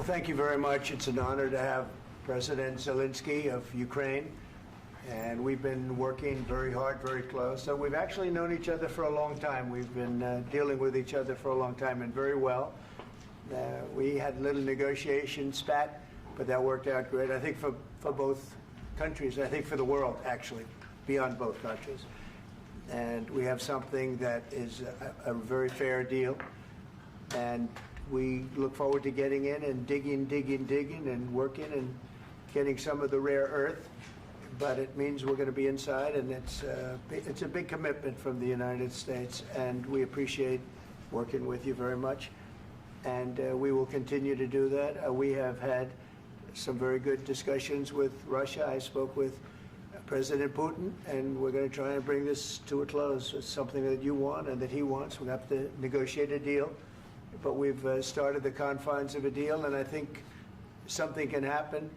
Well, thank you very much. It's an honor to have President Zelensky of Ukraine. And we've been working very hard, very close. So we've actually known each other for a long time. We've been dealing with each other for a long time and very well. We had a little negotiation spat, but that worked out great. I think for both countries, I think for the world, actually, beyond both countries. And we have something that is a very fair deal. And we look forward to getting in and digging and working and getting some of the rare earth. But it means we're going to be inside, and it's a big commitment from the United States, and we appreciate working with you very much. And we will continue to do that. We have had some very good discussions with Russia. I spoke with President Putin, and we're going to try and bring this to a close. It's something that you want and that he wants. We have to negotiate a deal, but we've started the confines of a deal, and I think something can happen.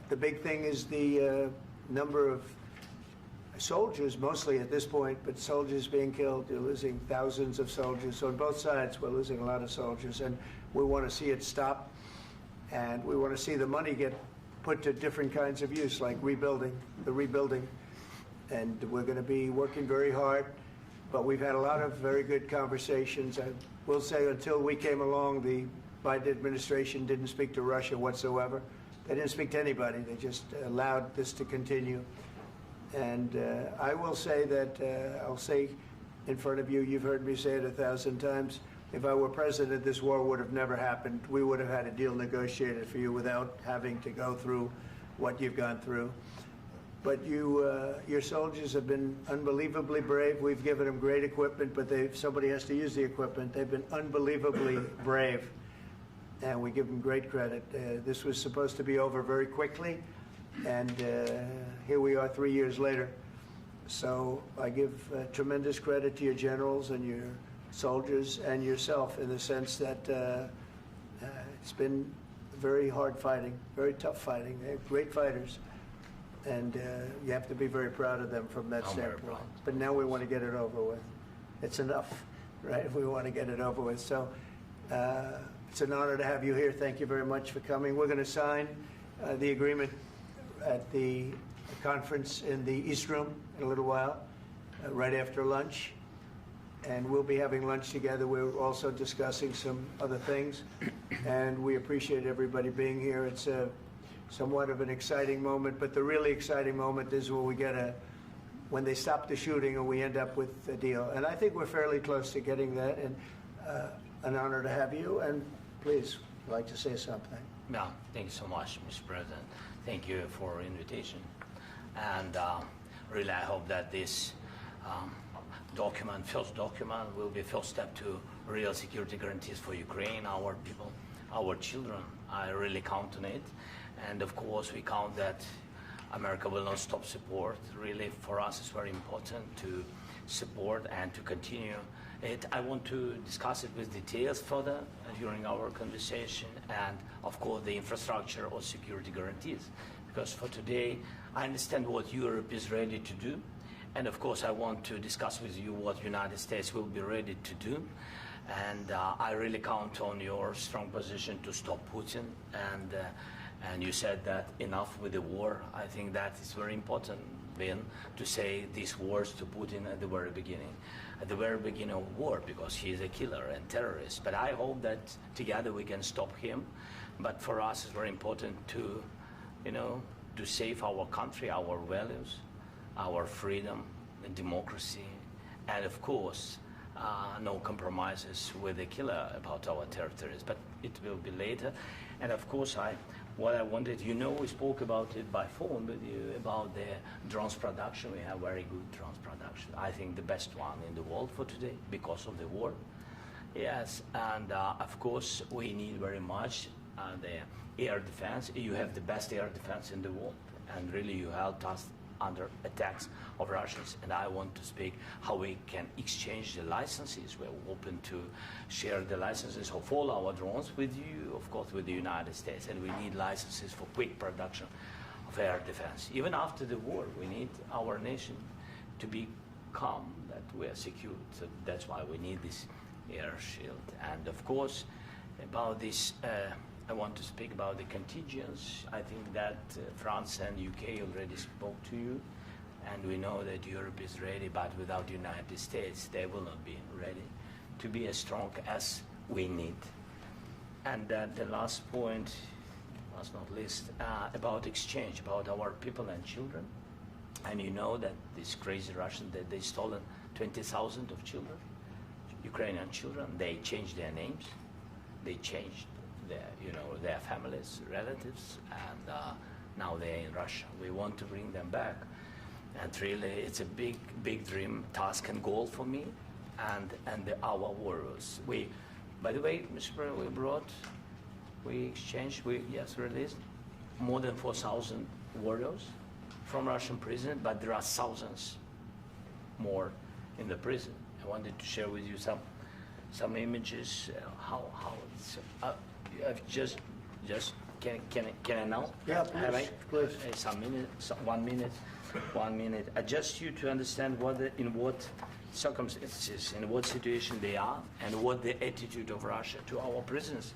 The big thing is the number of soldiers, mostly at this point, but soldiers being killed. You're losing thousands of soldiers. So on both sides, we're losing a lot of soldiers, and we want to see it stop. And we want to see the money get put to different kinds of use, like rebuilding. And we're going to be working very hard. But we've had a lot of very good conversations. I will say until we came along, the Biden administration didn't speak to Russia whatsoever. They didn't speak to anybody. They just allowed this to continue. And I will say that, I'll say in front of you, you've heard me say it 1,000 times, if I were president, this war would have never happened. We would have had a deal negotiated for you without having to go through what you've gone through. But your soldiers have been unbelievably brave. We've given them great equipment, but somebody has to use the equipment. They've been unbelievably brave. And we give them great credit. This was supposed to be over very quickly, and here we are 3 years later. So I give tremendous credit to your generals and your soldiers and yourself in the sense that it's been very hard fighting, very tough fighting. They're great fighters, and you have to be very proud of them from that standpoint. But now we want to get it over with. It's enough, right? We want to get it over with. So. It's an honor to have you here. Thank you very much for coming. We're going to sign the agreement at the conference in the East Room in a little while, right after lunch. And we'll be having lunch together. We're also discussing some other things. And we appreciate everybody being here. It's somewhat of an exciting moment, but the really exciting moment is when they stop the shooting and we end up with a deal. And I think we're fairly close to getting that. And an honor to have you, and please, I'd like to say something. Yeah, thank you so much, Mr. President. Thank you for the invitation. And really, I hope that this first document, will be a first step to real security guarantees for Ukraine, our people, our children. I really count on it. And of course, we count that America will not stop support. Really, for us, it's very important to support and to continue it. I want to discuss it with details further during our conversation, and of course the infrastructure or security guarantees, because for today I understand what Europe is ready to do, and of course I want to discuss with you what the United States will be ready to do. And I really count on your strong position to stop Putin, and you said that enough with the war. I think that is very important, Ben, to say these words to Putin at the very beginning of war, because he is a killer and terrorist. But I hope that together we can stop him. But for us, it's very important to, to save our country, our values, our freedom, and democracy, and of course, no compromises with the killer about our territories, but it will be later. And of course, what I wanted, we spoke about it by phone with you, about the drones production. We have very good drones production. I think the best one in the world for today because of the war. Yes, and of course, we need very much the air defense. You have the best air defense in the world, and really you helped us under attacks of Russians. And I want to speak how we can exchange the licenses. We're open to share the licenses of all our drones with you, of course, with the United States. And we need licenses for quick production of air defense. Even after the war, we need our nation to be calm, that we are secure. So that's why we need this air shield. And of course, about this I want to speak about the contingents. I think that France and UK already spoke to you, and we know that Europe is ready, but without the United States, they will not be ready to be as strong as we need. And the last point, last not least, about exchange, about our people and children. And you know that these crazy Russians, that they stolen 20,000 of children, Ukrainian children. They changed their names, they changed their families, relatives, and now they're in Russia. We want to bring them back, and really, it's a big, big dream, task, and goal for me, and our warriors. By the way, Mr. President, we exchanged, released more than 4,000 warriors from Russian prison, but there are thousands more in the prison. I wanted to share with you some images. How it's I've just can I now? Yeah, please. Some minutes, 1 minute. Just you to understand in what circumstances, in what situation they are, and what the attitude of Russia to our prisoners.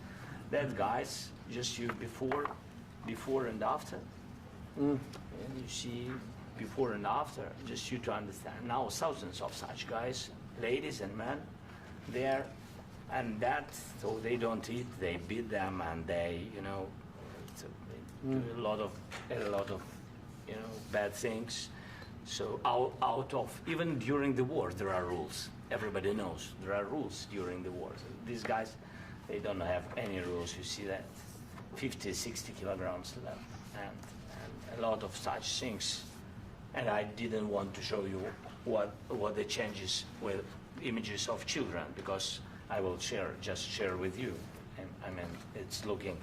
That guys, just you before and after. And you see before and after, just you to understand. Now thousands of such guys, ladies and men, there, and that, so they don't eat, they beat them, and they, do a lot of, bad things. So out of, even during the war, there are rules. Everybody knows there are rules during the war. So these guys, they don't have any rules. You see that 50, 60 kilograms left, and a lot of such things. And I didn't want to show you what the changes with images of children, because I will just share with you. And I mean, it's looking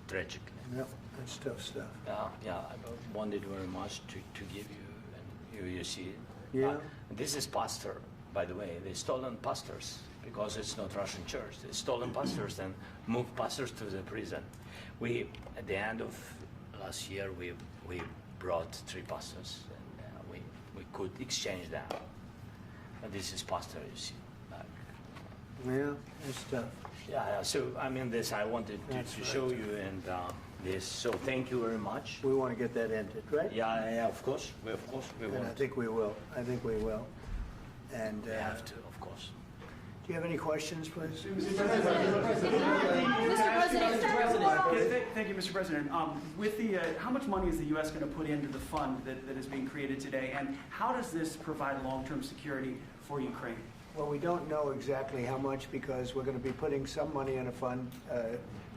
tragic. Yep, that's tough stuff. Yeah, I wanted very much to give you, and you see it. Yeah. This is pastor, by the way. They stolen pastors, because it's not Russian church. They stolen pastors and moved pastors to the prison. We, at the end of last year, we brought 3 pastors, and we could exchange them. And this is pastor, you see. Yeah, it's tough. Yeah, so I mean, this I wanted to show you, and this. So thank you very much. We want to get that ended, right? Yeah, of course. We And want. I think we will. And We have to, of course. do you have any questions, please? Mr. President. Thank you, Mr. President. With the, how much money is the U.S. going to put into the fund that is being created today, and how does this provide long-term security for Ukraine? Well, we don't know exactly how much, because we're going to be putting some money in a fund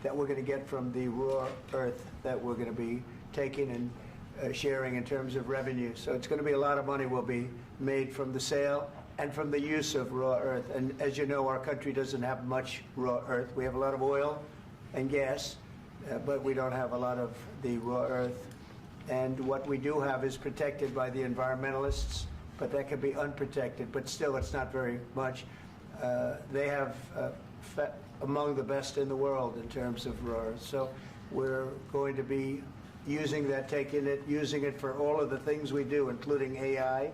that we're going to get from the raw earth that we're going to be taking and sharing in terms of revenue. So it's going to be a lot of money will be made from the sale and from the use of raw earth. And as you know, our country doesn't have much raw earth. We have a lot of oil and gas, but we don't have a lot of the raw earth. And what we do have is protected by the environmentalists, but that can be unprotected. But still, it's not very much. They have among the best in the world in terms of raw earth. So we're going to be using that, using it for all of the things we do, including AI,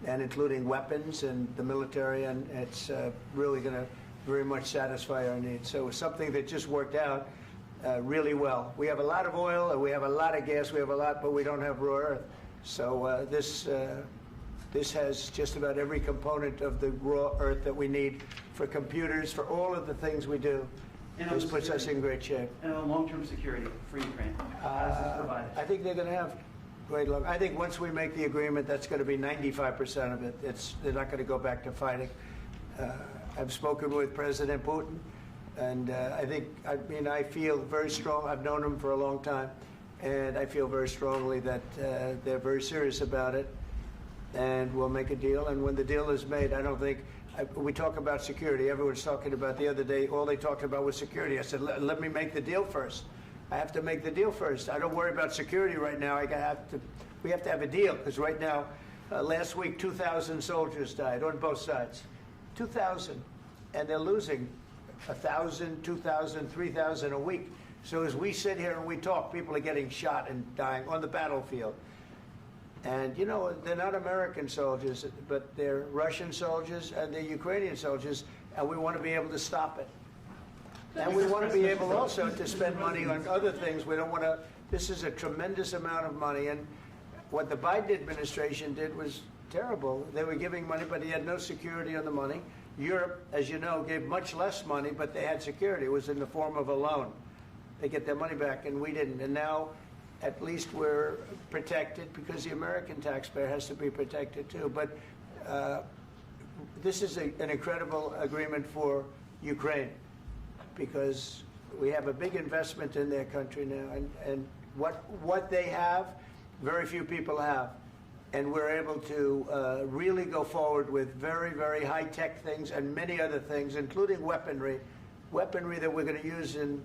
and including weapons and the military, and it's really going to very much satisfy our needs. So it's something that just worked out really well. We have a lot of oil, and we have a lot of gas, but we don't have raw earth. So this has just about every component of the raw earth that we need for computers, for all of the things we do. This puts us in great shape. And on long-term security for Ukraine, how does this provide it? I think they're going to have great luck. I think once we make the agreement, that's going to be 95% of it. They're not going to go back to fighting. I've spoken with President Putin, and I feel very strong. I've known him for a long time, and I feel very strongly that they're very serious about it, and we'll make a deal. And when the deal is made, I don't think we talk about security. Everyone's talking about the other day. All they talked about was security. I said, let me make the deal first. I have to make the deal first. I don't worry about security right now. We have to have a deal, because right now, last week, 2,000 soldiers died on both sides. 2,000, and they're losing 1,000, 2,000, 3,000 a week. So as we sit here and we talk, people are getting shot and dying on the battlefield. And they're not American soldiers, but they're Russian soldiers and they're Ukrainian soldiers, and we want to be able to stop it. And we want to be able also to spend money on other things. We don't want to, this is a tremendous amount of money. And what the Biden administration did was terrible. They were giving money, but he had no security on the money. Europe, as you know, gave much less money, but they had security. It was in the form of a loan. They get their money back, and we didn't. And now, at least we're protected because the American taxpayer has to be protected too. But this is an incredible agreement for Ukraine because we have a big investment in their country now, and what they have, very few people have. And we're able to really go forward with very, very high-tech things and many other things, including weaponry that we're going to use in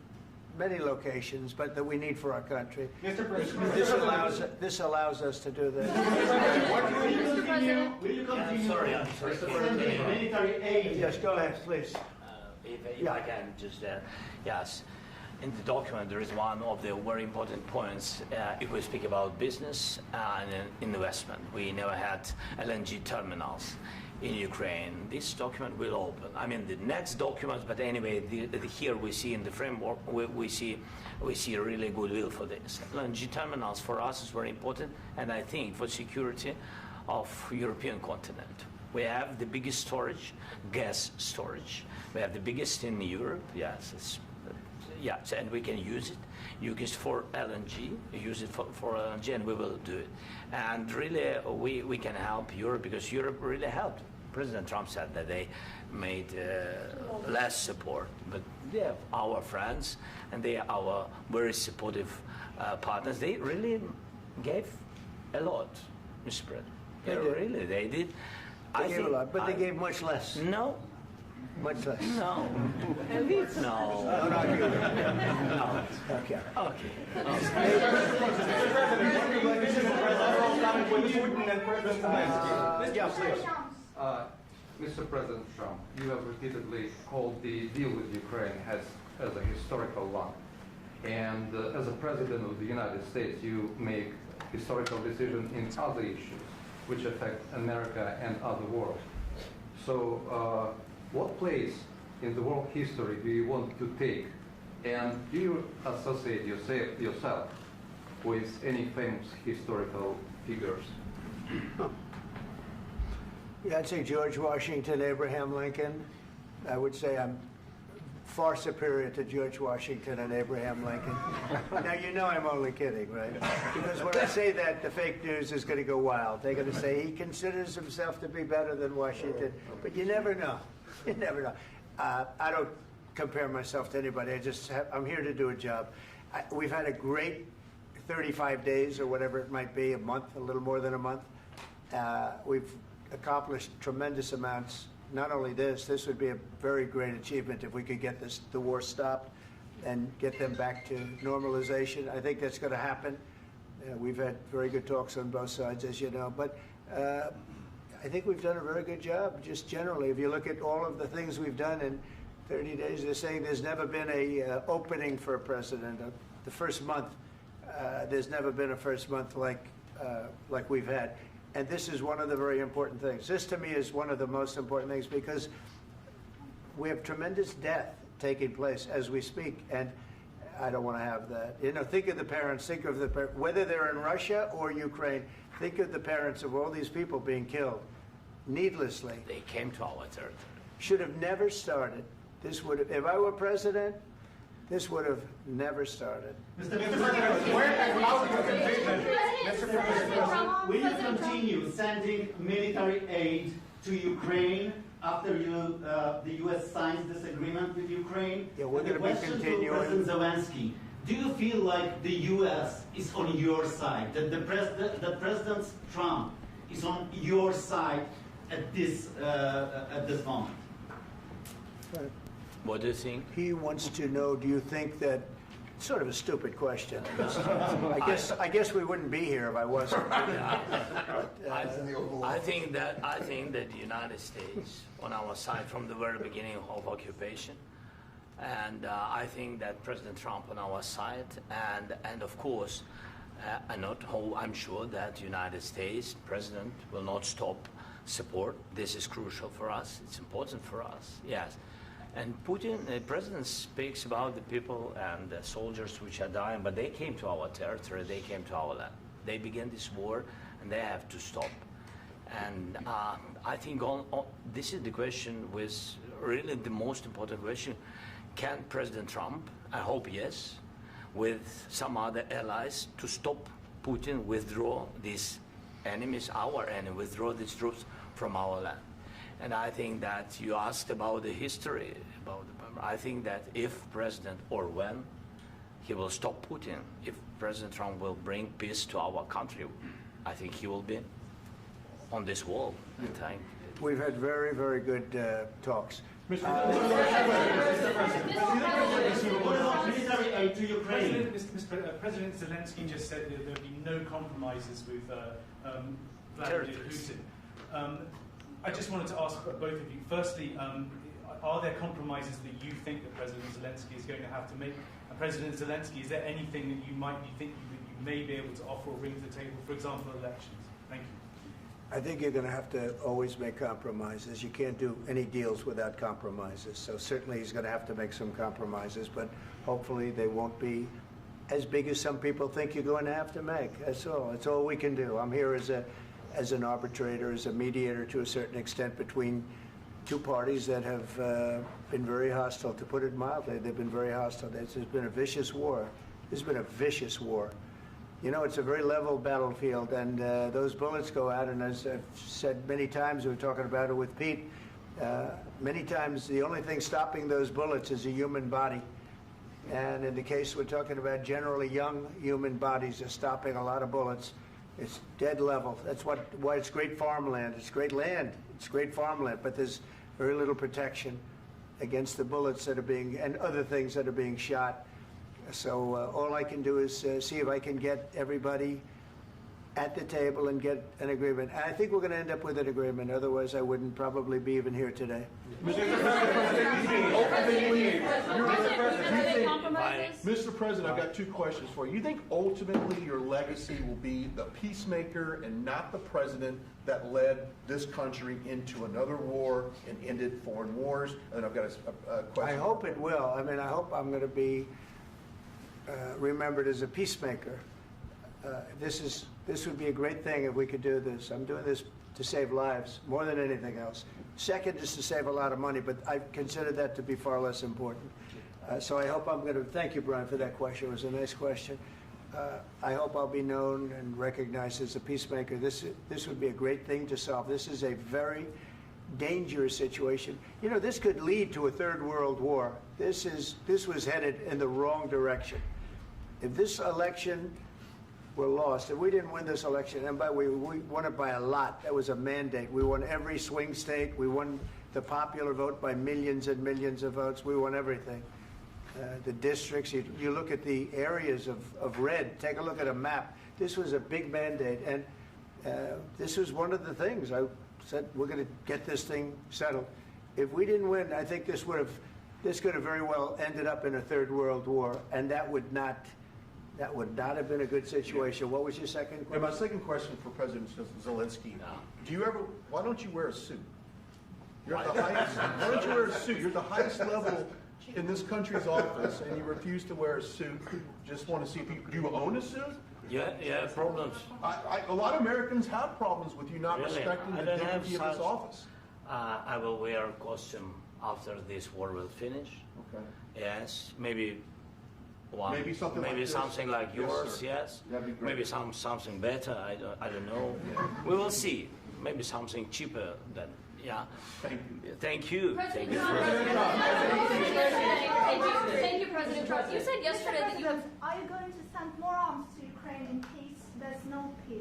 many locations, but that we need for our country. Mr. President, This allows us to do that. Will you continue Sorry. sending military aid? Yes, go ahead, please. If I can just, yes. In the document, there is one of the very important points. If we speak about business and investment, we never had LNG terminals in Ukraine. This document will open. I mean, the next document, but anyway, here we see in the framework, we see really goodwill for this. LNG terminals for us is very important, and I think for security of European continent. We have the biggest storage, gas storage. We have the biggest in Europe. Yes, yes, and we can use it. Use it for LNG. Use it for LNG, and we will do it. And really, we can help Europe because Europe really helped. President Trump said that they made less support, but they are our friends and they are our very supportive partners. They really gave a lot, Mr. President. They did. They gave a lot, but they gave much less. No. Much less. No. No. No. Okay. Mr. President Trump, you have repeatedly called the deal with Ukraine as a historical one. And as a President of the United States, you make historical decisions in other issues which affect America and other world. So what place in the world history do you want to take? And do you associate yourself with any famous historical figures? Yeah, I'd say George Washington, Abraham Lincoln. I would say I'm far superior to George Washington and Abraham Lincoln. Now, you know I'm only kidding, right? Because when I say that, the fake news is going to go wild. They're going to say he considers himself to be better than Washington. But you never know. You never know. I don't compare myself to anybody. I'm here to do a job. We've had a great 35 days or whatever it might be, a month, a little more than a month. We've accomplished tremendous amounts. Not only this would be a very great achievement if we could get the war stopped and get them back to normalization. I think that's going to happen. We've had very good talks on both sides, as you know. But I think we've done a very good job, just generally. If you look at all of the things we've done in 30 days, they're saying there's never been a opening for a president. The first month, there's never been a first month like we've had. And this is one of the very important things. This, to me, is one of the most important things because we have tremendous death taking place as we speak, and I don't want to have that. You know, think of the parents, whether they're in Russia or Ukraine, think of the parents of all these people being killed needlessly. They came to our territory. Should have never started. This would have, if I were president, this would have never started. Mr. President, will you continue sending military aid to Ukraine after the U.S. signs this agreement with Ukraine? Yeah, we're going to be continuing. To President Zelensky, do you feel like the U.S. is on your side, that President Trump is on your side at this moment? Right. What do you think? He wants to know, do you think that, sort of a stupid question. I guess we wouldn't be here if I wasn't. I think that the United States on our side from the very beginning of occupation, and I think that President Trump on our side, and of course, I'm sure that the United States President will not stop support. This is crucial for us. It's important for us. Yes. And Putin, the president speaks about the people and the soldiers which are dying, but they came to our territory, they came to our land. They began this war, and they have to stop. And I think this is the question, with really the most important question. Can President Trump, I hope yes, with some other allies, to stop Putin, withdraw these enemies, our enemy, withdraw these troops from our land? And I think that you asked about the history, I think that if President, or when, he will stop Putin, if President Trump will bring peace to our country, I think he will be on this wall. We've had very, very good talks. What about military aid to Ukraine? President Zelensky just said that there would be no compromises with Vladimir Putin. I just wanted to ask both of you, firstly, are there compromises that you think that President Zelensky is going to have to make? And President Zelensky, is there anything that you might be thinking that you may be able to offer or bring to the table, for example, elections? Thank you. I think you're going to have to always make compromises. You can't do any deals without compromises. So certainly he's going to have to make some compromises, but hopefully they won't be as big as some people think you're going to have to make. That's all. That's all we can do. I'm here as an arbitrator, as a mediator to a certain extent between two parties that have been very hostile, to put it mildly. They've been very hostile. There's been a vicious war. There's been a vicious war. You know, it's a very level battlefield, and those bullets go out, and as I've said many times, we were talking about it with Pete, many times the only thing stopping those bullets is a human body. And in the case we're talking about, generally young human bodies are stopping a lot of bullets. It's dead level. That's why it's great farmland. It's great land. It's great farmland, but there's very little protection against the bullets that are being, and other things that are being shot. So all I can do is see if I can get everybody at the table and get an agreement. And I think we're going to end up with an agreement. Otherwise, I wouldn't probably be even here today. Mr. President, I've got two questions for you. You think ultimately your legacy will be the peacemaker and not the president that led this country into another war and ended foreign wars? And I've got a question. I hope it will. I mean, I hope I'm going to be remembered as a peacemaker. This would be a great thing if we could do this. I'm doing this to save lives more than anything else. Second is to save a lot of money, but I consider that to be far less important. So I hope I'm going to, thank you, Brian, for that question. It was a nice question. I hope I'll be known and recognized as a peacemaker. This would be a great thing to solve. This is a very dangerous situation. You know, this could lead to a third world war. This was headed in the wrong direction. If this election were lost, if we didn't win this election, and we won it by a lot, that was a mandate. We won every swing state. We won the popular vote by millions and millions of votes. We won everything. The districts, you look at the areas of red, take a look at a map. This was a big mandate, and this was one of the things. I said, we're going to get this thing settled. If we didn't win, I think this could have very well ended up in a third world war, and that would not have been a good situation. What was your second question? And my second question for President Zelensky: why don't you wear a suit? You're at the highest. Why don't you wear a suit? You're at the highest level in this country's office, and you refuse to wear a suit. Just want to see if do you own a suit? Yeah, problems. A lot of Americans have problems with you not respecting the dignity of this office. I will wear a costume after this war will finish. Okay. Yes, maybe one. Maybe something like this. Something like yours. Sir. Yes. That'd be great. Maybe something better. I don't know. We will see. Maybe something cheaper than. Yeah. Thank you. Thank you. President Trump. Thank you, President Trump. You said yesterday that you have. Are you going to send more arms to Ukraine in case there's no peace?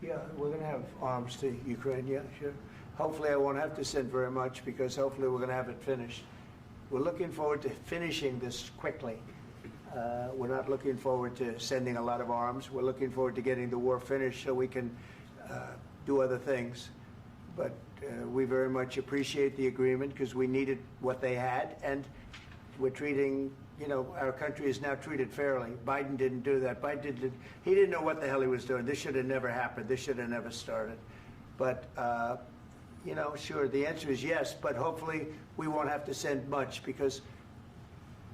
Yeah, we're going to have arms to Ukraine, yeah, sure. Hopefully I won't have to send very much, because hopefully we're going to have it finished. We're looking forward to finishing this quickly. We're not looking forward to sending a lot of arms. We're looking forward to getting the war finished so we can do other things. But we very much appreciate the agreement, because we needed what they had, and we're treating, our country is now treated fairly. Biden didn't do that. He didn't know what the hell he was doing. This should have never happened. This should have never started. But you know, sure, the answer is yes, but hopefully we won't have to send much, because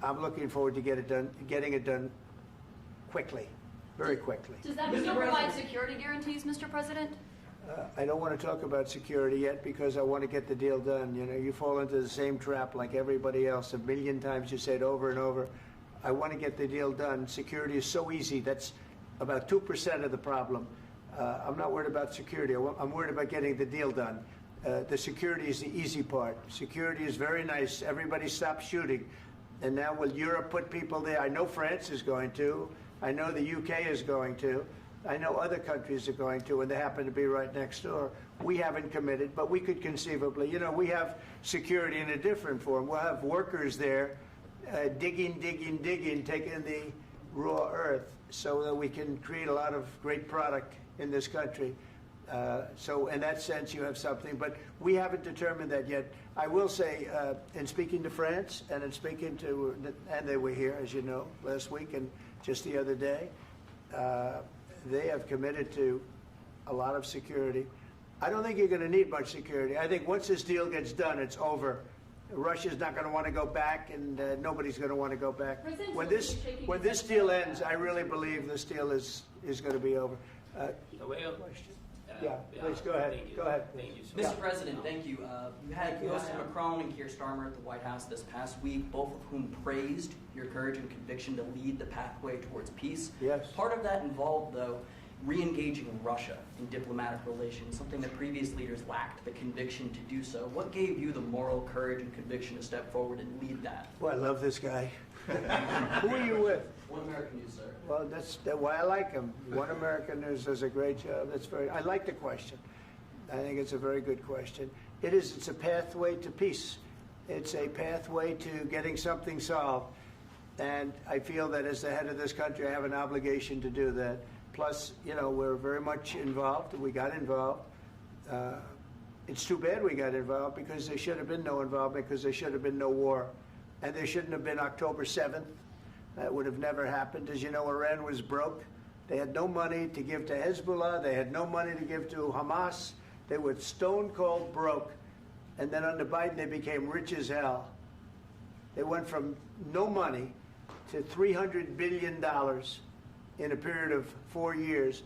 I'm looking forward to getting it done quickly, very quickly. Does that still provide security guarantees, Mr. President? I don't want to talk about security yet, because I want to get the deal done. You know, you fall into the same trap like everybody else. A million times you say it over and over. I want to get the deal done. Security is so easy. That's about 2% of the problem. I'm not worried about security. I'm worried about getting the deal done. The security is the easy part. Security is very nice. Everybody stopped shooting. And now will Europe put people there? I know France is going to. I know the UK is going to. I know other countries are going to, and they happen to be right next door. We haven't committed, but we could conceivably. You know, we have security in a different form. We'll have workers there digging, taking the raw earth so that we can create a lot of great product in this country. So in that sense, you have something, but we haven't determined that yet. I will say, in speaking to France and in speaking to, and they were here, as you know, last week and just the other day, they have committed to a lot of security. I don't think you're going to need much security. I think once this deal gets done, it's over. Russia's not going to want to go back, and nobody's going to want to go back. When this deal ends, I really believe this deal is going to be over. Yeah, please go ahead. Go ahead. Thank you, Mr. President, thank you. You had Mr. Macron and Keir Starmer at the White House this past week, both of whom praised your courage and conviction to lead the pathway towards peace. Yes. Part of that involved, though, re-engaging Russia in diplomatic relations, something that previous leaders lacked the conviction to do so. What gave you the moral courage and conviction to step forward and lead that? Well, I love this guy. Who are you with? One American News, sir. Well, that's why I like him. One American News does a great job. I like the question. I think it's a very good question. It's a pathway to peace. It's a pathway to getting something solved. And I feel that as the head of this country, I have an obligation to do that. Plus, you know, we're very much involved. We got involved. It's too bad we got involved, because there should have been no involvement, because there should have been no war. And there shouldn't have been October 7th. That would have never happened. As you know, Iran was broke. They had no money to give to Hezbollah. They had no money to give to Hamas. They were stone cold broke. And then under Biden, they became rich as hell. They went from no money to $300 billion in a period of 4 years.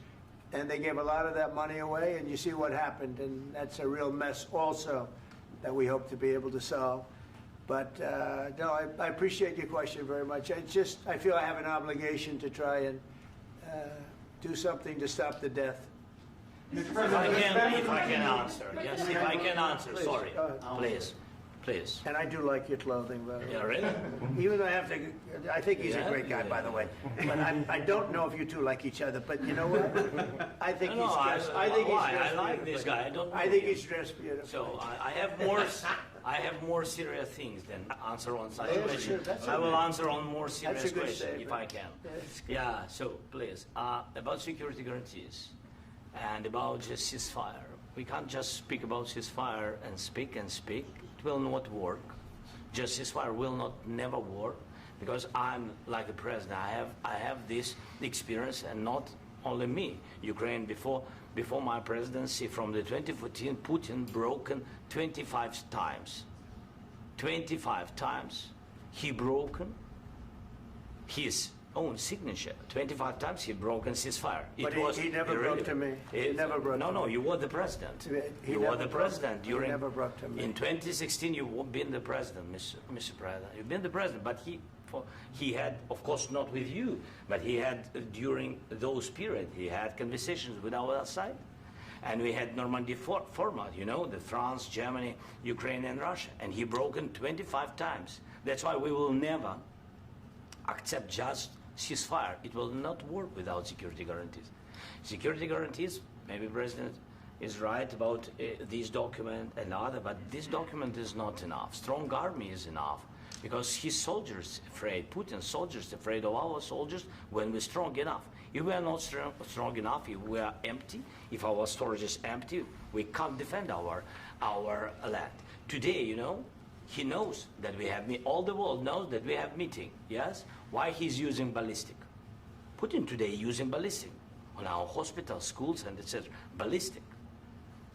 And they gave a lot of that money away, and you see what happened. And that's a real mess also that we hope to be able to solve. But no, I appreciate your question very much. I feel I have an obligation to try and do something to stop the death. If I can answer, yes, if I can answer, Please, sorry, go ahead. please. And I do like your clothing, by the way. Yeah, really? Even though I think he's a Yeah, great guy, by the way. But I don't know if you two like each other. But you know what? I think No, he's no, dressed. I like this guy. I don't. I think he's dressed beautiful. So I have more serious things than answer on such Yeah, questions. sure, that's I will okay. answer on more serious That's a good questions if I statement. can. That's good. Yeah. So please, about security guarantees and about just ceasefire. We can't just speak about ceasefire and speak and speak. It will not work. Just ceasefire will never work, because I'm like the president. I have this experience, and not only me. Ukraine before my presidency, from the 2014, Putin broken 25 times. 25 times he broken his own signature. 25 times he broken ceasefire. But he never broke to me. He never broke to me. No, you were the president. You were the president during. He never broke to me. In 2016, you've been the president, Mr. President. You've been the president, but he had, of course, not with you, but he had during those periods. He had conversations with our side, and we had Normandy format. You know, the France, Germany, Ukraine, and Russia, and he broken 25 times. That's why we will never accept just ceasefire. It will not work without security guarantees. Security guarantees, maybe President is right about this document and other, but this document is not enough. Strong army is enough, because his soldiers afraid, Putin's soldiers afraid of our soldiers when we're strong enough. If we are not strong enough, if we are empty, if our storage is empty, we can't defend our land. Today, you know, he knows that we have, all the world knows that we have meeting, yes? Why he's using ballistic? Putin today using ballistic on our hospitals, schools, and etc. Ballistic.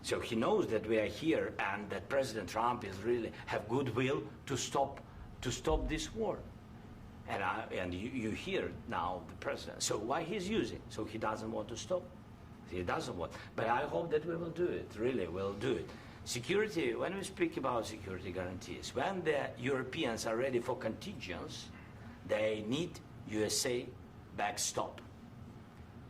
So he knows that we are here and that President Trump is really have goodwill to stop this war. And you hear now the president. So why he's using? So he doesn't want to stop. He doesn't want. But I hope that we will do it. Really, we'll do it. Security. When we speak about security guarantees, when the Europeans are ready for contingents, they need USA backstop.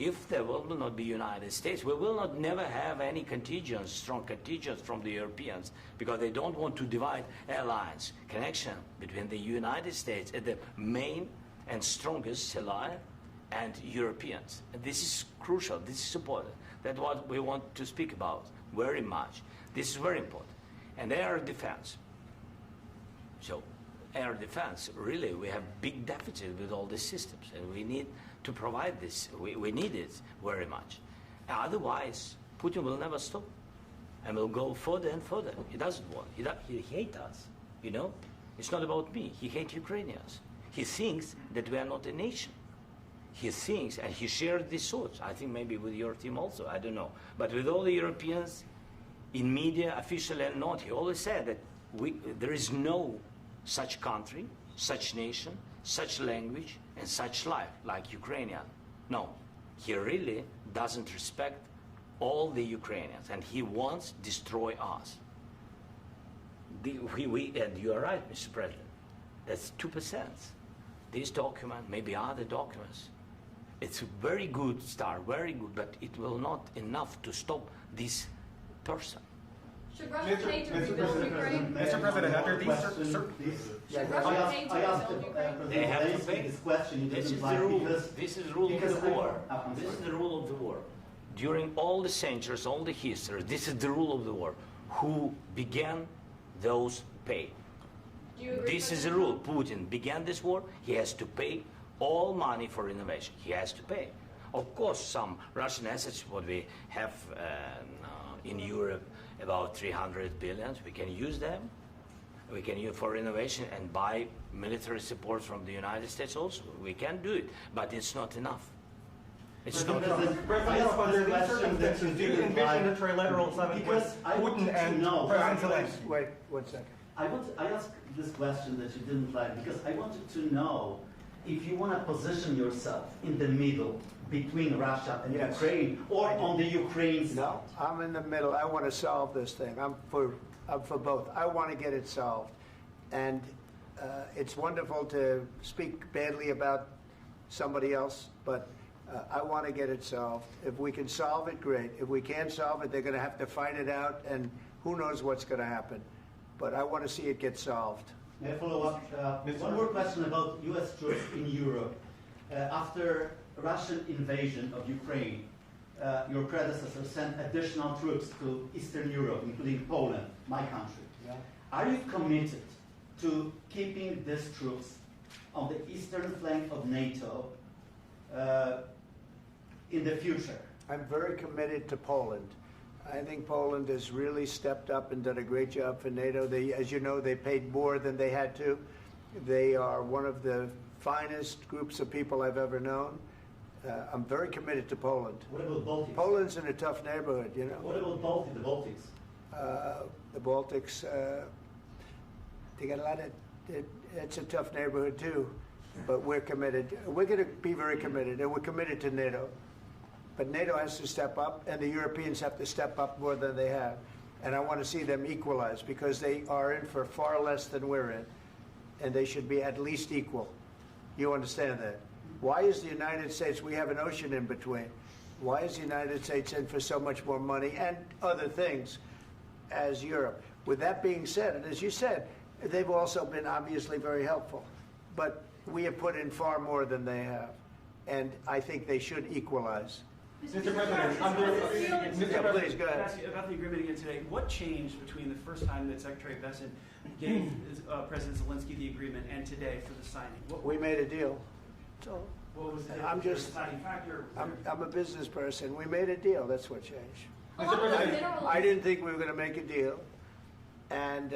If there will not be United States, we will not never have any contingents, strong contingents from the Europeans, because they don't want to divide alliance, connection between the United States and the main and strongest ally and Europeans. And this is crucial, this is important. That's what we want to speak about very much. This is very important. And air defense. So air defense, really, we have big deficit with all these systems, and we need to provide this. We need it very much. Otherwise, Putin will never stop and will go further and further. He doesn't want. He hates us, you know? It's not about me. He hates Ukrainians. He thinks that we are not a nation. He thinks, and he shares these thoughts, I think maybe with your team also, I don't know. But with all the Europeans, in media, officially and not, he always said that there is no such country, such nation, such language, and such life like Ukrainian. No, he really doesn't respect all the Ukrainians, and he wants to destroy us. And you are right, Mr. President, that's 2%. This document, maybe other documents, it's a very good start, very good, but it will not enough to stop this person. Should Russia pay to rebuild Ukraine? Mr. President, after these Should Russia pay to rebuild Ukraine? They have to pay. This question. This is the rule. This is the rule of the war. This is the rule of the war. During all the centuries, all the history, this is the rule of the war. Who began, those pay. Do you agree This with is the rule. Putin began this war. He has to pay all money for innovation. He has to pay. Of course, some Russian assets, what we have in Europe, about 300 billion, we can use them. We can use for innovation and buy military support from the United States also. We can do it, but it's not enough. It's not enough. President, under these circumstances, do you envision a trilateral summit with Putin and President Zelensky? Wait 1 second. I asked this question that you didn't like because I wanted to know if you want to position yourself in the middle between Russia and Yes. Ukraine, or on the Ukraine side. No, I'm in the middle. I want to solve this thing. I'm for both. I want to get it solved. And it's wonderful to speak badly about somebody else, but I want to get it solved. If we can solve it, great. If we can't solve it, they're going to have to fight it out, and who knows what's going to happen. But I want to see it get solved. May I follow up? One more question about U.S. troops in Europe. After Russian invasion of Ukraine, your predecessor sent additional troops to Eastern Europe, including Poland, my country. Yeah. Are you committed to keeping these troops on the eastern flank of NATO in the future? I'm very committed to Poland. I think Poland has really stepped up and done a great job for NATO. As you know, they paid more than they had to. They are one of the finest groups of people I've ever known. I'm very committed to Poland. What about Baltics? Poland's in a tough neighborhood, you know. What about the Baltics? The Baltics, they got a lot of, it's a tough neighborhood too, but we're committed. We're going to be very committed, and we're committed to NATO. But NATO has to step up, and the Europeans have to step up more than they have. And I want to see them equalize, because they are in for far less than we're in, and they should be at least equal. You understand that? Why is the United States, we have an ocean in between, why is the United States in for so much more money and other things as Europe? With that being said, and as you said, they've also been obviously very helpful. But we have put in far more than they have, and I think they should equalize. Mr. President, Please, go ahead. Ask you about the agreement again today. What changed between the first time that Secretary Vance gave President Zelensky the agreement and today for the signing? We made a deal. So What was the I'm just, deciding factor? I'm a business person. We made a deal. That's what changed. Mr. President, I didn't think we were going to make a deal, and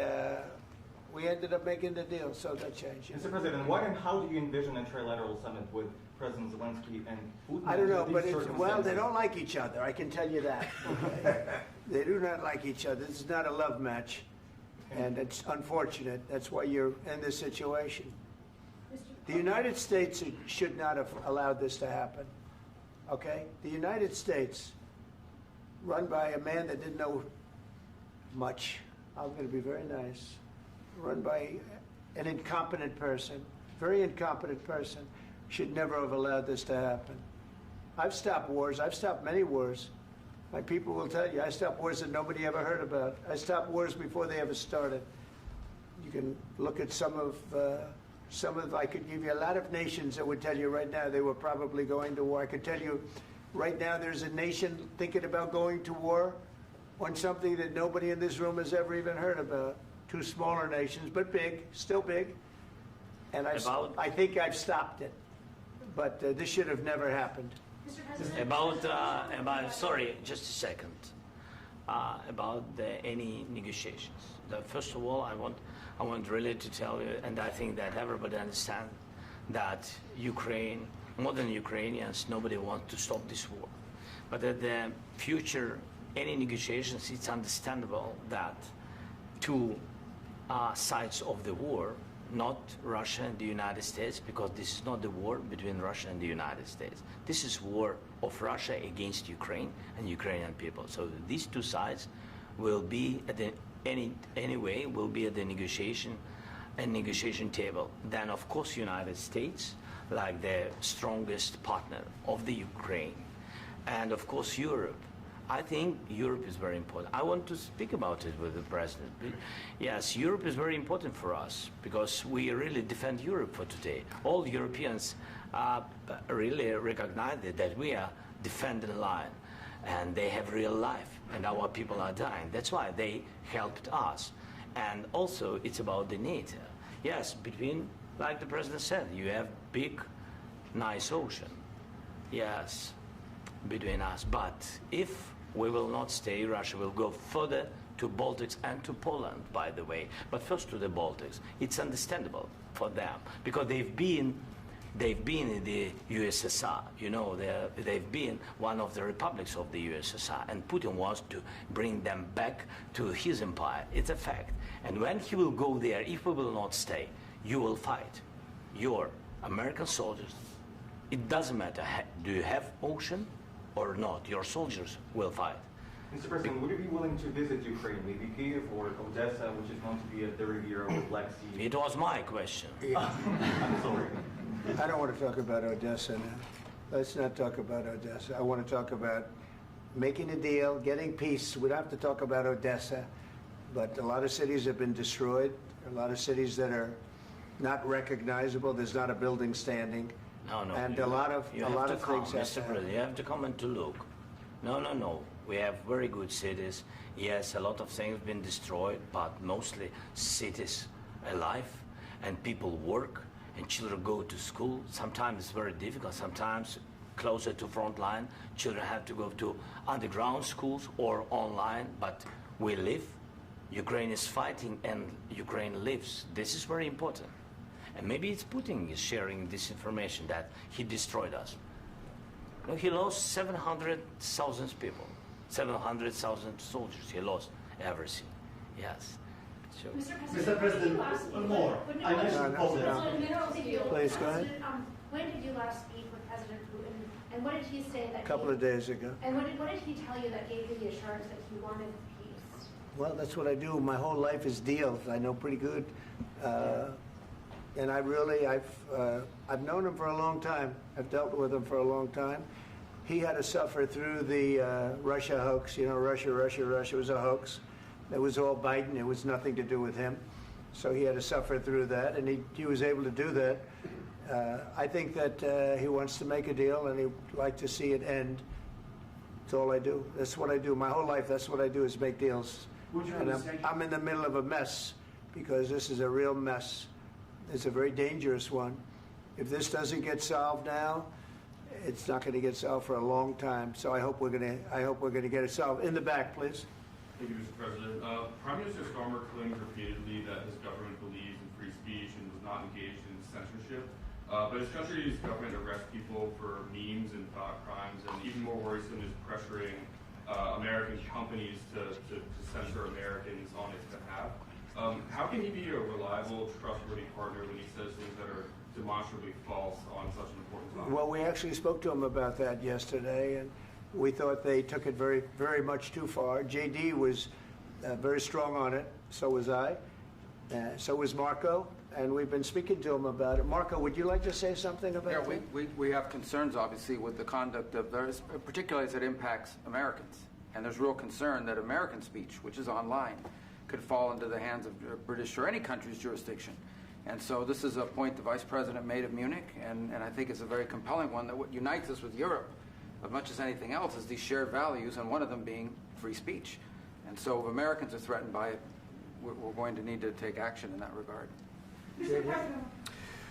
we ended up making the deal, so that changed. Mr. President, what and how do you envision a trilateral summit with President Zelensky and Putin. I don't know, under but these well, they circumstances? don't like each other. I can tell you that. Okay? They do not like each other. This is not a love match, and it's unfortunate. That's why you're in this situation. The United States should not have allowed this to happen. Okay? The United States, run by a man that didn't know much. I'm going to be very nice. Run by an incompetent person, very incompetent person, should never have allowed this to happen. I've stopped wars. I've stopped many wars. My people will tell you, I stopped wars that nobody ever heard about. I stopped wars before they ever started. You can look at some of, I could give you a lot of nations that would tell you right now they were probably going to war. I could tell you right now there's a nation thinking about going to war on something that nobody in this room has ever even heard about. Two smaller nations, but big, still big. And I think I've stopped it. But this should have never happened. Mr. President? Sorry, just a second. About any negotiations. First of all, I want really to tell you, and I think that everybody understands that Ukraine, more than Ukrainians, nobody wants to stop this war. But at the future, any negotiations, it's understandable that two sides of the war, not Russia and the United States, because this is not the war between Russia and the United States. This is war of Russia against Ukraine and Ukrainian people. So these two sides will be at the anyway will be at the negotiation table. Then of course United States, like the strongest partner of the Ukraine, and of course Europe. I think Europe is very important. I want to speak about it with the president. Yes, Europe is very important for us because we really defend Europe for today. All Europeans really recognize that we are defending the line, and they have real life, and our people are dying. That's why they helped us. And also, it's about the NATO. Yes, between, like the president said, you have big, nice ocean. Yes, between us. But if we will not stay, Russia will go further to Baltics and to Poland, by the way. But first to the Baltics. It's understandable for them because they've been in the USSR. You know, they've been one of the republics of the USSR, and Putin wants to bring them back to his empire. It's a fact. And when he will go there, if we will not stay, you will fight. Your American soldiers, it doesn't matter, do you have ocean or not, your soldiers will fight. Mr. President, would you be willing to visit Ukraine, maybe Kyiv or Odessa, which is known to be at the Riviera or Black Sea? It was my question. I'm sorry. I don't want to talk about Odessa now. Let's not talk about Odessa. I want to talk about making a deal, getting peace. We don't have to talk about Odessa, but a lot of cities have been destroyed. A lot of cities that are not recognizable. There's not a building standing. No. And a lot of things have to Mr. President, you have to come and to look. No. We have very good cities. Yes, a lot of things have been destroyed, but mostly cities alive, and people work, and children go to school. Sometimes it's very difficult. Sometimes closer to front line, children have to go to underground schools or online, but we live. Ukraine is fighting, and Ukraine lives. This is very important. And maybe it's Putin is sharing this information that he destroyed us. No, he lost 700,000 people, 700,000 soldiers. He lost everything. Yes. So. Mr. President, more. I mentioned Poland. Please, go ahead. When did you last speak with President Putin, and what did he say that? A couple of days ago. And what did he tell you that gave you the assurance that he wanted peace? Well, that's what I do. My whole life is deals. I know pretty good. And I've known him for a long time. I've dealt with him for a long time. He had to suffer through the Russia hoax. You know, Russia was a hoax. It was all Biden. It was nothing to do with him. So he had to suffer through that, and he was able to do that. I think that he wants to make a deal, and he'd like to see it end. That's all I do. That's what I do. My whole life, that's what I do, is make deals. And I'm in the middle of a mess, because this is a real mess. It's a very dangerous one. If this doesn't get solved now, it's not going to get solved for a long time. So I hope we're going to get it solved. In the back, please. Thank you, Mr. President. Prime Minister Starmer claimed repeatedly that his government believes in free speech and was not engaged in censorship. But his country's government arrests people for memes and thought crimes, and even more worrisome is pressuring American companies to censor Americans on its behalf. How can he be a reliable, trustworthy partner when he says things that are demonstrably false on such an important topic? Well, we actually spoke to him about that yesterday, and we thought they took it very, very much too far. JD was very strong on it. So was I. So was Marco. And we've been speaking to him about it. Marco, would you like to say something about that? Yeah, we have concerns, obviously, with the conduct of those, particularly as it impacts Americans. And there's real concern that American speech, which is online, could fall into the hands of British or any country's jurisdiction. And so this is a point the Vice President made of Munich, and I think it's a very compelling one, that what unites us with Europe, as much as anything else, is these shared values, and one of them being free speech. And so if Americans are threatened by it, we're going to need to take action in that regard. Mr. President.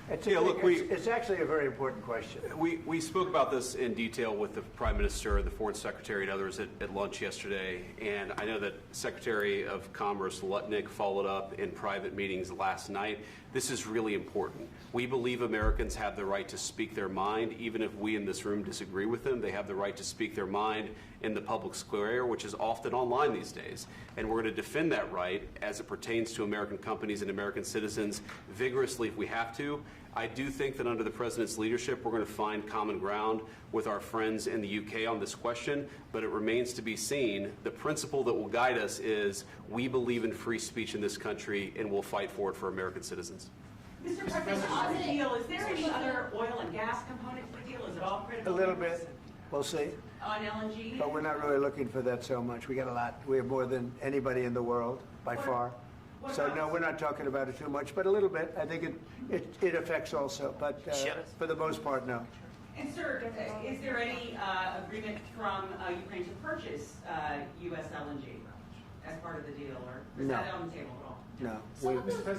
It's actually a very important question. We spoke about this in detail with the Prime Minister, the Foreign Secretary, and others at lunch yesterday. And I know that Secretary of Commerce Lutnick followed up in private meetings last night. This is really important. We believe Americans have the right to speak their mind, even if we in this room disagree with them. They have the right to speak their mind in the public square, which is often online these days. And we're going to defend that right as it pertains to American companies and American citizens vigorously if we have to. I do think that under the President's leadership, we're going to find common ground with our friends in the UK on this question, but it remains to be seen. The principle that will guide us is we believe in free speech in this country, and we'll fight for it for American citizens. Mr. President, on the deal, is there any other oil and gas component to the deal? Is it all critical? A little bit. We'll see. On LNG? But we're not really looking for that so much. We got a lot. We have more than anybody in the world, by far. So no, we're not talking about it too much, but a little bit. I think it affects also, but for the most part, no. And sir, is there any agreement from Ukraine to purchase U.S. LNG as part of the deal, or is that on the table at all? No,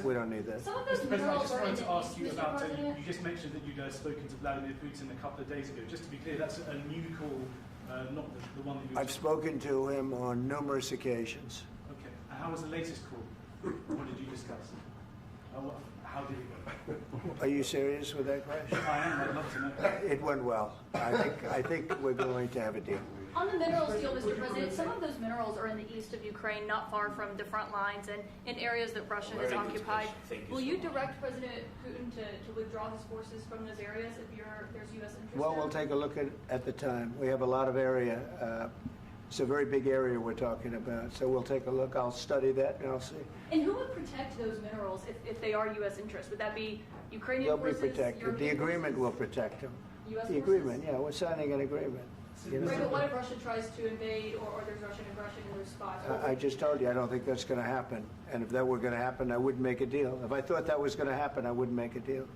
we don't need that. Mr. President, I just wanted to ask you about, you just mentioned that you'd spoken to Vladimir Putin a couple of days ago. Just to be clear, that's a new call, not the one that you... I've spoken to him on numerous occasions. Okay. And how was the latest call? What did you discuss? How did it go? Are you serious with that question? I am. I'd love to know. It went well. I think we're going to have a deal. On the minerals deal, Mr. President, some of those minerals are in the east of Ukraine, not far from the front lines and in areas that Russia has occupied. Will you direct President Putin to withdraw his forces from those areas if there's U.S. interest? Well, we'll take a look at the time. We have a lot of area. It's a very big area we're talking about, so we'll take a look. I'll study that, and I'll see. And who would protect those minerals if they are U.S. interest? Would that be Ukrainian They'll forces? Be protected. The agreement will protect them. U.S. The forces? agreement, yeah, we're signing an agreement. Right, but what if Russia tries to invade or there's Russian aggression in those spots? I just told you I don't think that's going to happen. And if that were going to happen, I wouldn't make a deal. If I thought that was going to happen, I wouldn't make a deal.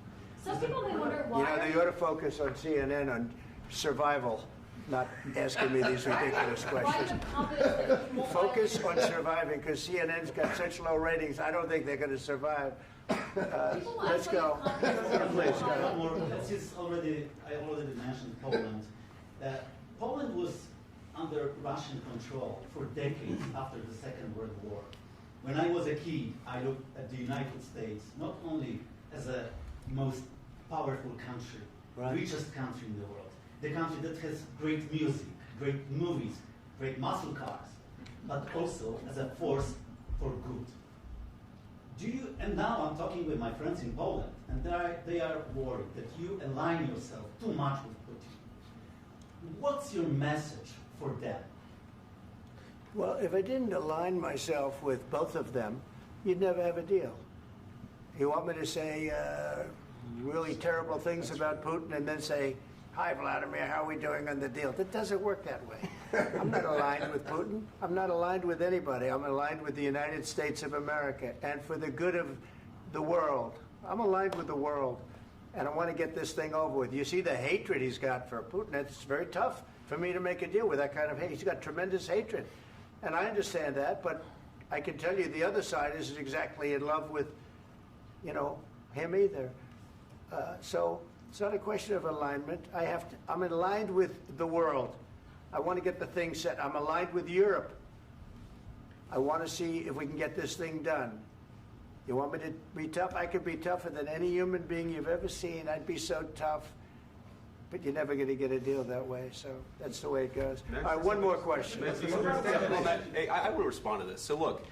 Some people may wonder why. You know, they ought to focus on CNN on survival, not asking me these ridiculous questions. Focus on surviving, because CNN's got such low ratings. I don't think they're going to survive. Let's go. Please go. I already mentioned Poland. Poland was under Russian control for decades after the Second World War. When I was a kid, I looked at the United States not only as a most powerful country, richest country in the world, the country that has great music, great movies, great muscle cars, but also as a force for good. And now I'm talking with my friends in Poland, and they are worried that you align yourself too much with Putin. What's your message for them? Well, if I didn't align myself with both of them, you'd never have a deal. You want me to say really terrible things about Putin and then say, "Hi, Vladimir, how are we doing on the deal?" That doesn't work that way. I'm not aligned with Putin. I'm not aligned with anybody. I'm aligned with the United States of America and for the good of the world. I'm aligned with the world, and I want to get this thing over with. You see the hatred he's got for Putin. It's very tough for me to make a deal with that kind of hate. He's got tremendous hatred, and I understand that, but I can tell you the other side isn't exactly in love with, him either. So it's not a question of alignment. I'm aligned with the world. I want to get the thing set. I'm aligned with Europe. I want to see if we can get this thing done. You want me to be tough? I could be tougher than any human being you've ever seen. I'd be so tough. But you're never going to get a deal that way, so that's the way it goes. All right, one more question. Hey, I want to respond to this. So look,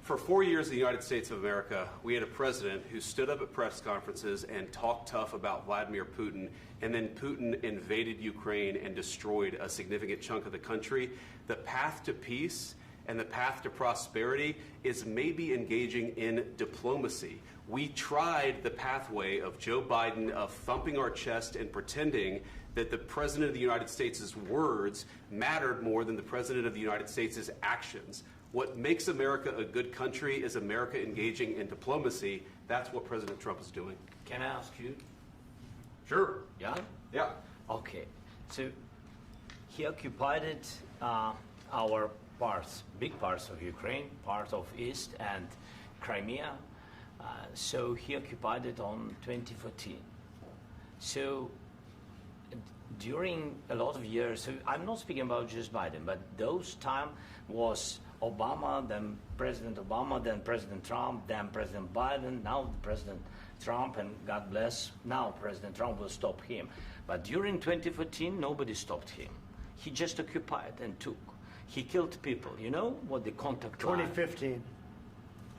for 4 years in the United States of America, we had a president who stood up at press conferences and talked tough about Vladimir Putin, and then Putin invaded Ukraine and destroyed a significant chunk of the country. The path to peace and the path to prosperity is maybe engaging in diplomacy. We tried the pathway of Joe Biden of thumping our chest and pretending that the President of the United States' words mattered more than the President of the United States' actions. What makes America a good country is America engaging in diplomacy. That's what President Trump is doing. Can I ask you? Sure. Yeah? Yeah. Okay. So he occupied our parts, big parts of Ukraine, part of East and Crimea. So he occupied it on 2014. So during a lot of years, so I'm not speaking about just Biden, but those time was Obama, then President Obama, then President Trump, then President Biden, now President Trump, and God bless, now President Trump will stop him. But during 2014, nobody stopped him. He just occupied and took. He killed people. You know what the contact 2015.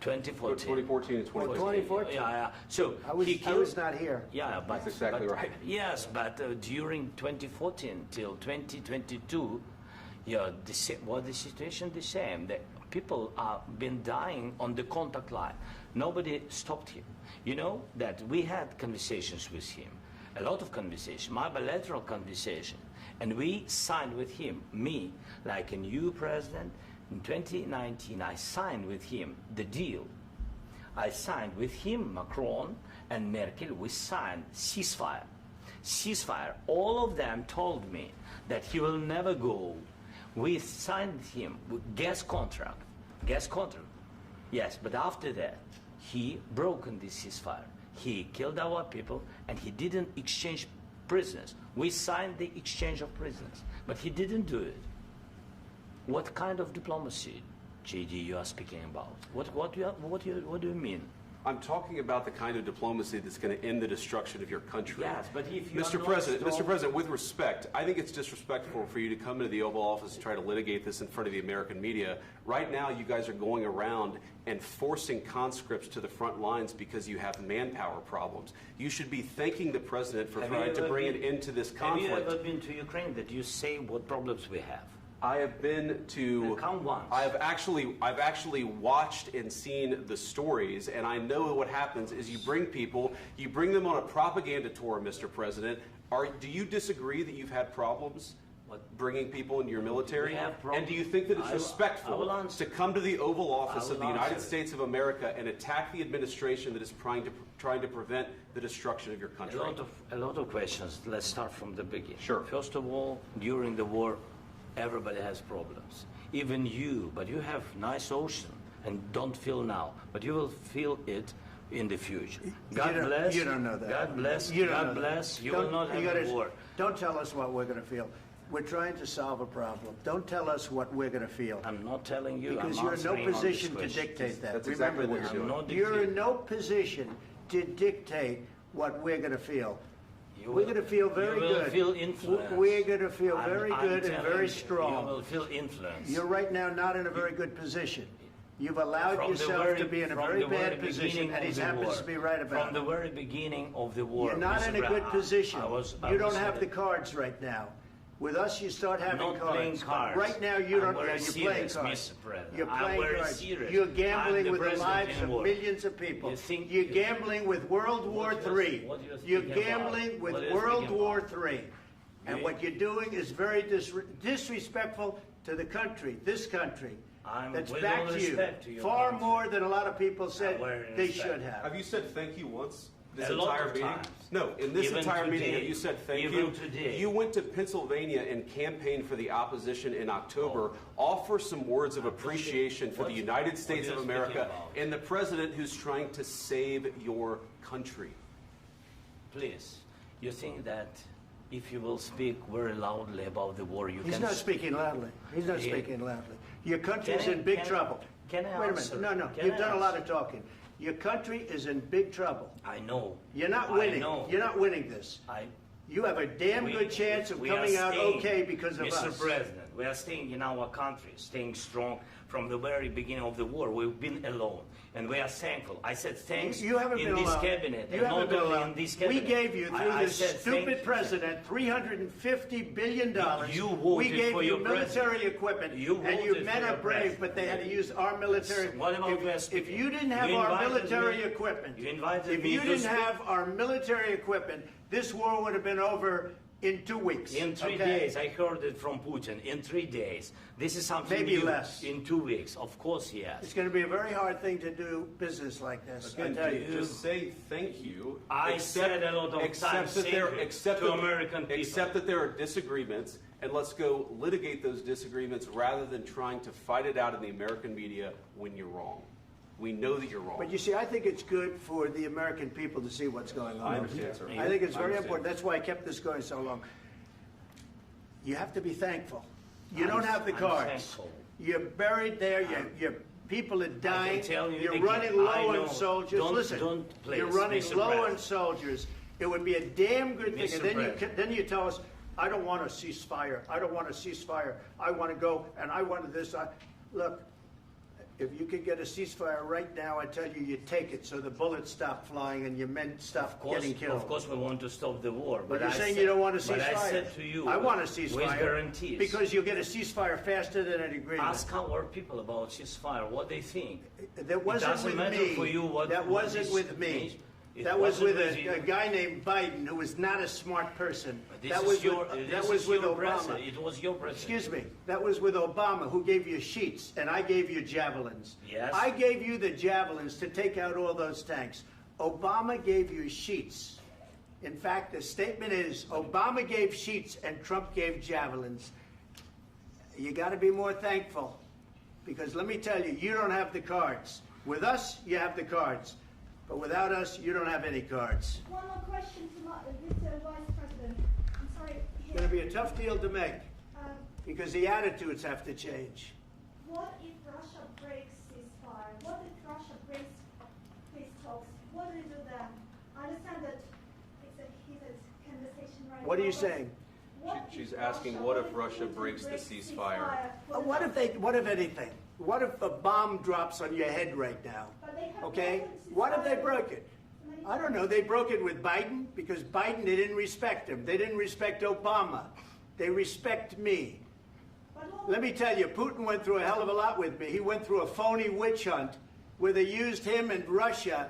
2014 and 2014. 2014. Yeah. So I was not here. Yeah, but that's exactly right. Yes, but during 2014 till 2022, yeah, the situation the same. The people are been dying on the contact line. Nobody stopped him. You know that we had conversations with him, a lot of conversation, my bilateral conversation, and we signed with him, me, like a new president. In 2019, I signed with him the deal. I signed with him, Macron and Merkel, we signed ceasefire. Ceasefire. All of them told me that he will never go. We signed him with gas contract. Gas contract. Yes, but after that, he broken this ceasefire. He killed our people and he didn't exchange prisoners. We signed the exchange of prisoners, but he didn't do it. What kind of diplomacy, JD, you are speaking about? What do you mean? I'm talking about the kind of diplomacy that's going to end the destruction of your country. Yes, but if you Mr. President, with respect, I think it's disrespectful for you to come into the Oval Office and try to litigate this in front of the American media. Right now, you guys are going around and forcing conscripts to the front lines because you have manpower problems. You should be thanking the President for trying to bring an end to this conflict. Have you ever been to Ukraine that you say what problems we have? I have been to. Come once. I've actually watched and seen the stories, and I know what happens is you bring people, you bring them on a propaganda tour, Mr. President. Do you disagree that you've had problems bringing people into your military? And do you think that it's respectful to come to the Oval Office of the United States of America and attack the administration that is trying to prevent the destruction of your country? A lot of questions. Let's start from the beginning. Sure. First of all, during the war, everybody has problems. Even you, but you have nice ocean and don't feel now, but you will feel it in the future. God bless. You don't know that. God bless. You God bless. You will not have a war. Don't tell us what we're going to feel. We're trying to solve a problem. Don't tell us what we're going to feel. I'm not telling you. Because I'm you're in no position to dictate that. That's Remember exactly what you're doing. You're in no position to dictate what we're going to feel. We're going to feel very good. You will feel influence. We're going to feel very good and very strong. You will feel influence. You're right now not in a very good position. You've allowed yourself to be in a very bad position, and he happens to be right about it. From the very beginning of the war. You're not in a good position. You don't have the the cards right now. With us, you start having not cards. Playing cards. Right now, you don't. You're playing cards. Mr. President. You're playing cards. Serious. You're gambling I'm with the lives of war. millions of people. You're gambling with World War III. You're gambling with World War III. And what you're doing is very disrespectful to the country, this country. That's back to you. Far more than a lot of people said they should have. Have you said thank you once? This a lot entire of meeting? times. No, in this Even entire today. meeting, have you said thank Even you? today. You went to Pennsylvania and campaigned for the opposition in October. Offer some words of appreciation for the United States of America and the president who's trying to save your country. Please, you think that if you will speak very loudly about the war, you can... He's not speaking loudly. He's not speaking loudly. Your country's in big trouble. Can I Wait a answer? minute. No. Can You've I done a lot answer? of talking. Your country is in big trouble. I know. You're not winning. You're not winning this. You have a damn good chance of coming out okay because of us. Mr. President, we are staying in our country, staying strong from the very beginning of the war. We've been alone, and we are thankful. I said thanks you haven't in been this alone. cabinet, You and haven't not been only alone. in this cabinet. We gave you, through I this said stupid president, $350 billion. You voted we gave for you your military president. equipment, You and voted you for men your are brave, president. but they had to use our military. What about West? If you didn't have You our invited military me- equipment, You invited if me you to didn't speak. have our military equipment, this war would have been over in 2 weeks. In 3 days, I heard it from Putin. In 3 days, this is something Maybe new. less. In 2 weeks, of course, yes. It's going to be a very hard thing to do business like this. I tell you. Just say thank you. I said a lot of times that there, thank you accept to that, American people. Accept that there are disagreements, and let's go litigate those disagreements rather than trying to fight it out in the American media when you're wrong. We know that you're wrong. But you see, I think it's good for the American people to see what's going on. I understand, sir. I think it's I very understand. important. That's why I kept this going so long. You have to be thankful. You I'm- don't have the I'm cards. thankful. You're buried there. Your people are dying. tell you You're again, running I low know. on soldiers. Don't- Listen, don't, please, you're running Mr. low on President. soldiers. It would be a damn good thing. Mr. And then President. then you tell us, I don't want a ceasefire. I don't want a ceasefire. I want to go, and I wanted this. Look, if you could get a ceasefire right now, I tell you take it so the bullets stop flying and your men stop getting killed. Of course, we want to stop the war. But you're I saying said- you don't want a ceasefire. But I said to you, I want a with ceasefire. guarantees. Because you'll get a ceasefire faster than an agreement. Ask our people about ceasefire, what they think. That wasn't it doesn't with matter me. for you what That what wasn't this with me. means. It That was wasn't with you. a guy named Biden who was not a smart person. This That is was your, with, this that is was with your Obama. president. It was your president. Excuse me. That was with Obama, who gave you sheets, and I gave you javelins. Yes. I gave you the javelins to take out all those tanks. Obama gave you sheets. In fact, the statement is Obama gave sheets and Trump gave javelins. You got to be more thankful, because let me tell you, you don't have the cards. With us, you have the cards. But without us, you don't have any cards. One more question to Mr. Vice President. I'm sorry. It's going to be a tough deal to make, Um, because the attitudes have to change. What if Russia breaks ceasefire? What if Russia breaks peace talks? What do you do then? I understand that it's a heated conversation right What now. are you but saying? what She's if asking, what if Russia breaks the ceasefire? What if anything? What if a bomb drops on your head right now? But they have Okay? broken What if they ceasefire broke it? many I don't know. They broke it with Biden because Biden, they didn't respect him. They didn't respect Obama. They respect me. Let me tell you, Putin went through a hell of a lot with me. He went through a phony witch hunt where they used him and Russia.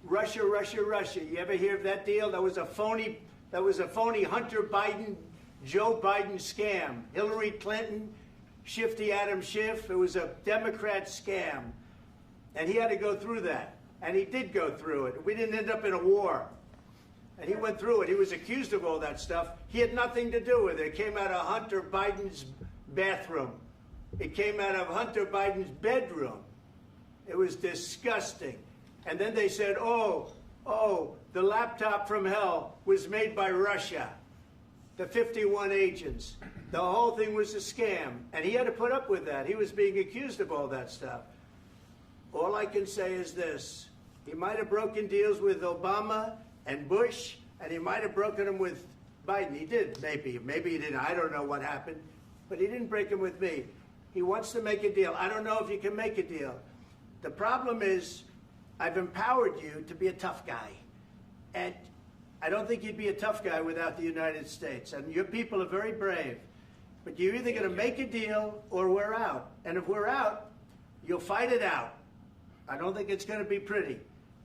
Russia. You ever hear of that deal? That was a phony Hunter Biden, Joe Biden scam. Hillary Clinton, Shifty Adam Schiff. It was a Democrat scam. And he had to go through that. And he did go through it. We didn't end up in a war. And he went through it. He was accused of all that stuff. He had nothing to do with it. It came out of Hunter Biden's bathroom. It came out of Hunter Biden's bedroom. It was disgusting. And then they said, oh, the laptop from hell was made by Russia. The 51 agents. The whole thing was a scam. And he had to put up with that. He was being accused of all that stuff. All I can say is this. He might have broken deals with Obama and Bush, and he might have broken them with Biden. He did, maybe. Maybe he didn't. I don't know what happened. But he didn't break them with me. He wants to make a deal. I don't know if you can make a deal. The problem is I've empowered you to be a tough guy. And I don't think you'd be a tough guy without the United States. And your people are very brave. But you're either going to make a deal or we're out. And if we're out, you'll fight it out. I don't think it's going to be pretty,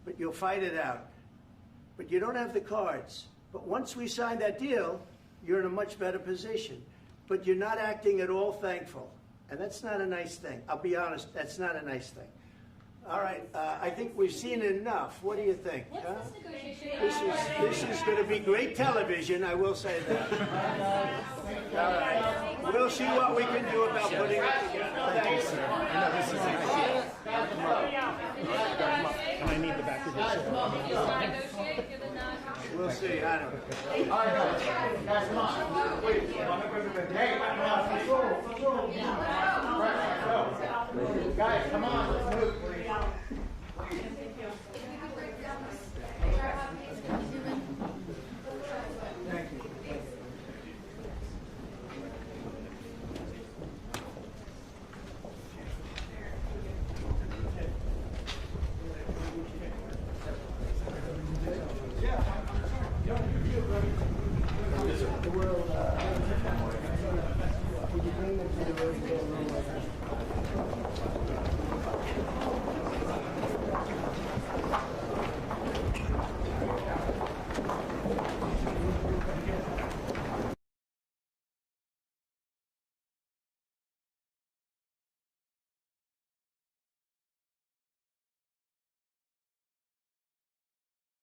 but you'll fight it out. But you don't have the cards. But once we sign that deal, you're in a much better position. But you're not acting at all thankful. And that's not a nice thing. I'll be honest, that's not a nice thing. All right, I think we've seen enough. What do you think? Huh? This is going to be great television, I will say that. All right. We'll see what we can do about putting it together. Thanks. And I need the back of this. We'll see. I don't know. All right, guys, come on. Wait, hey, let's roll. Guys, come on, let's move. the world, would you bring them to the road?